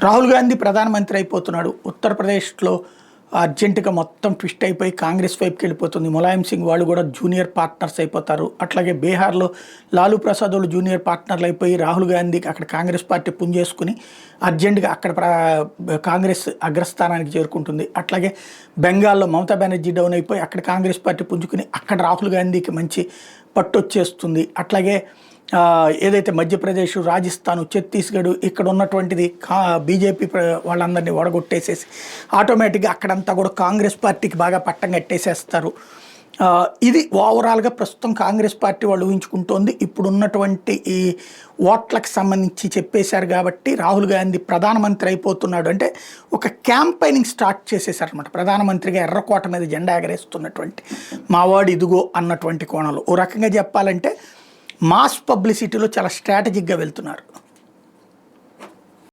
రాహుల్ గాంధీ ప్రధానమంత్రి అయిపోతున్నాడు. ఉత్తరప్రదేశ్లో అర్జెంటుగా మొత్తం ట్విస్ట్ అయిపోయి కాంగ్రెస్ వైపుకి వెళ్ళిపోతుంది. ములాయం సింగ్ వాళ్ళు కూడా జూనియర్ పార్ట్నర్స్ అయిపోతారు. అట్లాగే బీహార్లో లాలూ ప్రసాద్ వాళ్ళు జూనియర్ పార్ట్నర్లు అయిపోయి రాహుల్ గాంధీకి అక్కడ కాంగ్రెస్ పార్టీ పుంజేసుకుని అర్జెంటుగా అక్కడ కాంగ్రెస్ అగ్రస్థానానికి చేరుకుంటుంది. అట్లాగే బెంగాల్లో మమతా బెనర్జీ డౌన్ అయిపోయి అక్కడ కాంగ్రెస్ పార్టీ పుంజుకుని అక్కడ రాహుల్ గాంధీకి మంచి పట్టు వచ్చేస్తుంది. అట్లాగే ఏదైతే మధ్యప్రదేశ్, రాజస్థాన్, ఛత్తీస్గఢ్ ఇక్కడ ఉన్నటువంటిది బీజేపీ వాళ్ళందరినీ ఓడగొట్టేసేసి ఆటోమేటిక్గా అక్కడంతా కూడా కాంగ్రెస్ పార్టీకి బాగా పట్టం కట్టేసేస్తారు. ఇది ఓవరాల్గా ప్రస్తుతం కాంగ్రెస్ పార్టీ వాళ్ళు ఊహించుకుంటోంది. ఇప్పుడున్నటువంటి ఈ ఓట్లకు సంబంధించి చెప్పేశారు కాబట్టి రాహుల్ గాంధీ ప్రధానమంత్రి అయిపోతున్నాడు అంటే ఒక క్యాంపెయినింగ్ స్టార్ట్ చేసేసారనమాట. ప్రధానమంత్రిగా ఎర్రకోట మీద జెండా ఎగరేస్తున్నటువంటి మావాడు ఇదిగో అన్నటువంటి కోణంలో ఓ రకంగా చెప్పాలంటే మాస్ పబ్లిసిటీలో చాలా స్ట్రాటజిక్గా వెళ్తున్నారు.